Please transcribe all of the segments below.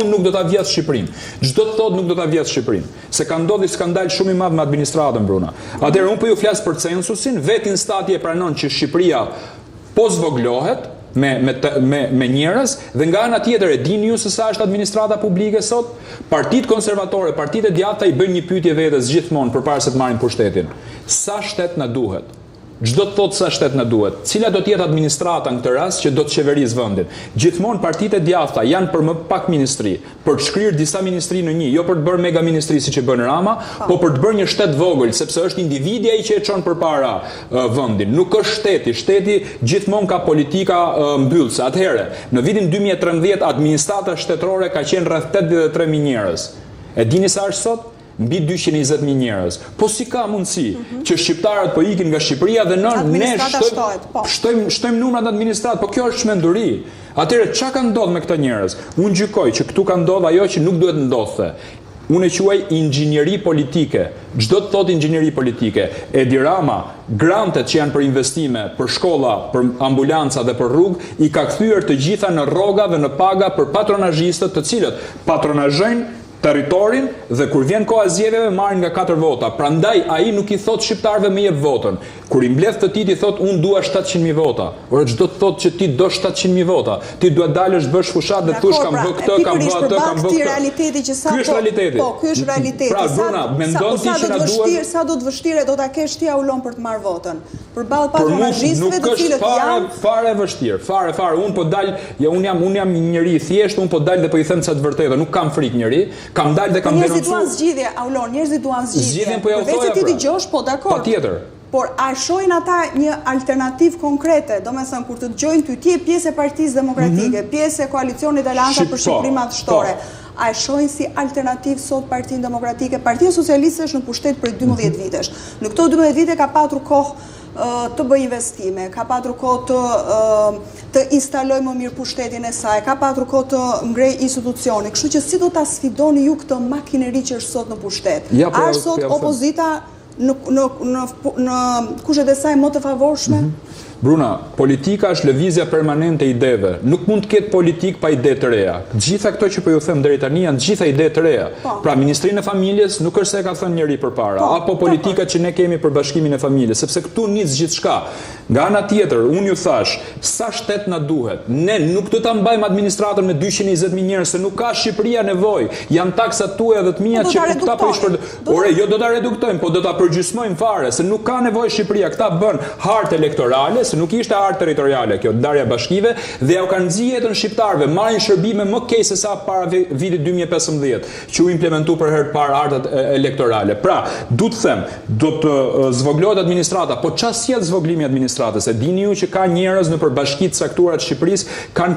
unë nuk do ta vjedh Shqipërinë. Çdo të thotë nuk do ta vjedh Shqipërinë, se ka ndodhur skandal shumë i madh me administratën, Bruna. Atëherë unë po ju flas për censusin, vetë instati e pranon që Shqipëria po zvoglohet me njerëz, dhe nga ana tjetër e dini ju se sa është administrata publike sot. Partitë konservatore, partitë e djathta i bëjnë një pyetje vetes gjithmonë përpara se të marrin pushtetin. Sa shtet na duhet? Çdo të thotë sa shtet na duhet. Cila do të jetë administrata në këtë rast që do të qeverisë vendin? Gjithmonë partitë e djathta janë për më pak ministri, për të shkrirë disa ministri në një, jo për të bërë mega ministri siç e bën Rama, po për të bërë një shtet vogël, sepse është individi ai që e çon përpara vendin. Nuk është shteti. Shteti gjithmonë ka politika mbyllëse. Atëherë, në vitin 2013 administrata shtetërore ka qenë rreth 83.000 njerëz. E dini sa është sot? Mbi 220.000 njerëz. Po si ka mundësi që shqiptarët po ikin nga Shqipëria dhe ne shtojmë numrat në administratë, po kjo është çmenduri. Atëherë çka ka ndodhur me këta njerëz? Unë gjykoj që këtu ka ndodhur ajo që nuk duhet ndodhte. Unë e quaj inxhinieri politike. Çdo të thotë inxhinieri politike. Edi Rama, grantet që janë për investime, për shkolla, për ambulanca dhe për rrugë, i ka kthyer të gjitha në rroga dhe në paga për patronazhistët, të cilët patronazhojnë territorin dhe kur vjen koha zgjedhjeve marrin nga 4 vota. Prandaj ai nuk i thot shqiptarëve me jep votën. Kur i mbledh të tij i thot unë dua 700.000 vota. Ora çdo të thotë që ti do 700.000 vota. Ti duhet dalësh bësh fushat dhe thush kam bë këtë, kam bë atë, kam bë këtë. Realiteti që sa ky është realiteti. Po, ky është realiteti. Pra, Bruna, mendon ti që na duhet sa do të vështirë do ta kesh ti aulon për të marrë votën. Përballë patronazhistëve të cilët janë fare vështirë. Fare. Unë po dal, unë jam një njeri i thjeshtë, unë po dal dhe po i them sa të vërtetë, nuk kam frikë njeri. Kam dalë dhe kam denoncuar. Njerëzit duan zgjidhje, Aulon, njerëzit duan zgjidhje. Zgjidhjen po ja u thoja. Vetë ti dëgjosh, po dakor. Patjetër. Por a shohin ata një alternativë konkrete, domethënë kur të dëgjojnë ty ti je pjesë e Partisë Demokratike, pjesë e koalicionit Alianca për Shqipëri Madhështore. A e shohin si alternativë sot Partinë Demokratike? Partia Socialiste është në pushtet për 12 vitesh. Në këto 12 vite ka patur kohë të bëj investime, ka patur kohë të instaloj më mirë pushtetin e saj, ka patur kohë të ngrej institucione. Kështu që si do ta sfidoni ju këtë makineri që është sot në pushtet? A është sot opozita në kushtet e saj më të favorshme? Bruna, politika është lëvizja permanente e ideve. Nuk mund të ketë politik pa ide të reja. Gjitha këto që po ju them deri tani janë gjitha ide të reja. Pra, Ministrinë e Familjes nuk është se e ka thënë njëri përpara, apo politikat që ne kemi për bashkimin e familjes, sepse këtu nis gjithçka. Nga ana tjetër, unë ju thash, sa shtet na duhet. Ne nuk do ta mbajmë administratën me 220.000 njerëz, se nuk ka Shqipëria nevojë. Janë taksat tuaja dhe të mia që këta po i shpërdorin. Ore, jo do ta reduktojmë, po do ta përgjysmojmë fare, se nuk ka nevojë Shqipëria. Këta bën hartë elektorale, se nuk ishte hartë territoriale kjo ndarja bashkive, dhe ja u kanë nxjerrë jetën shqiptarëve, marrin shërbime më keq se sa para vitit 2015, që u implementu për herë të parë hartat elektorale. Pra, du të them, do të zvoglohet administrata, po çfarë sjell zvoglimi i administratës? E dini ju që ka njerëz në përbashkitë caktuara të Shqipërisë kanë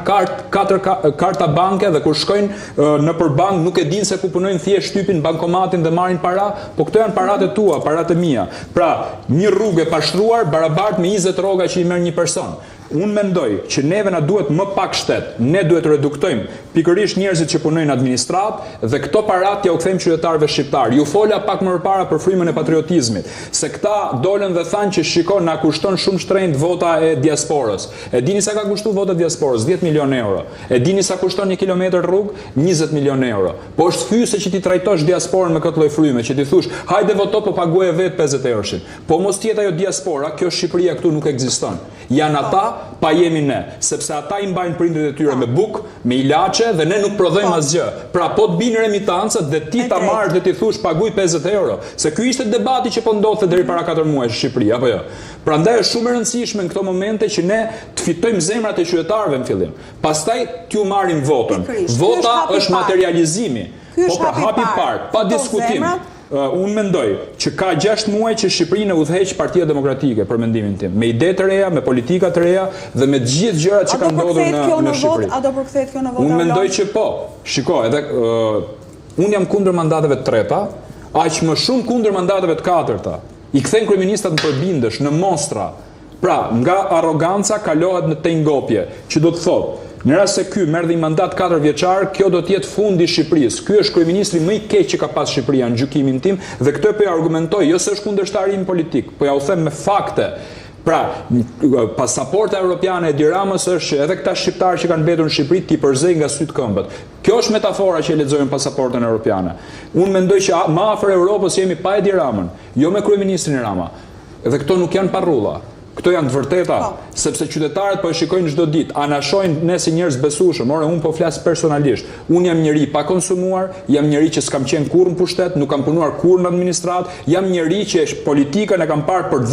karta banke dhe kur shkojnë në përbank nuk e dinë se ku punojnë, thjesht shtypin bankomatin dhe marrin para, po këto janë paratë tua, paratë mia. Pra, një rrugë e pashtruar barabart me 20 rroga që i merr një person. Unë mendoj që neve na duhet më pak shtet. Ne duhet të reduktojmë pikërisht njerëzit që punojnë administratë dhe këto parat ja u kthejmë qytetarëve shqiptar. Ju fola pak më parë për frymën e patriotizmit, se këta dolën dhe thanë që shikon na kushton shumë shtrenjtë vota e diasporës. E dini sa ka kushtuar vota e diasporës? 10 milionë euro. E dini sa kushton 1 kilometër rrugë? 20 milionë euro. Po është fyse që ti trajtosh diasporën me këtë lloj fryme, që ti thush, hajde voto po paguaje vetë 50 euroshin. Po mos tjetë ajo diaspora, kjo Shqipëria këtu nuk ekziston. Janë ata, pa jemi ne, sepse ata i mbajnë prindërit e tyre me bukë, me ilaçe dhe ne nuk prodhojmë asgjë. Pra po të binë remitancët dhe ti ta marrësh dhe ti thush paguaj 50 euro. Se ky ishte debati që po ndodhte deri para 4 muajsh në Shqipëri, apo jo? Prandaj është shumë e rëndësishme në këto momente që ne të fitojmë zemrat e qytetarëve në fillim. Pastaj t'ju marrim votën. Vota është materializimi. Po pra hapi parë, pa diskutim. Unë mendoj që ka 6 muaj që Shqipërinë udhëheq Partia Demokratike për mendimin tim, me ide të reja, me politika të reja dhe me të gjithë gjërat që kanë ndodhur në Shqipëri. A do përkthehet kjo në vot? Unë mendoj që po. Shiko, edhe unë jam kundër mandateve të treta, aq më shumë kundër mandateve të katërta. I kthen kryeministat në përbindësh, në monstra. Pra, nga arroganca kalohet në tengopje, që do të thotë në rast se ky merr një mandat 4 vjeçar, kjo do të jetë fundi i Shqipërisë. Ky është kryeministri më i keq që ka pas Shqipëria në gjykimin tim dhe këtë po ja argumentoj, jo se është kundërshtar im politik, po ja u them me fakte. Pra, pasaporta europiane e Edi Ramës është që edhe këta shqiptarë që kanë mbetur në Shqipëri t'i përzej nga sytë këmbët. Kjo është metafora që e lexojmë pasaportën europiane. Unë mendoj që më afër Europës jemi pa Edi Ramën, jo me kryeministrin Rama. Dhe këto nuk janë parrulla. Këto janë të vërteta, sepse qytetarët po e shikojnë çdo ditë, anashojnë ne si njerëz besueshëm. Ore, unë po flas personalisht. Unë jam njeri pa konsumuar, jam njeri që s'kam qenë kurrë në pushtet, nuk kam punuar kurrë në administratë, jam njeri që politikën e kam parë për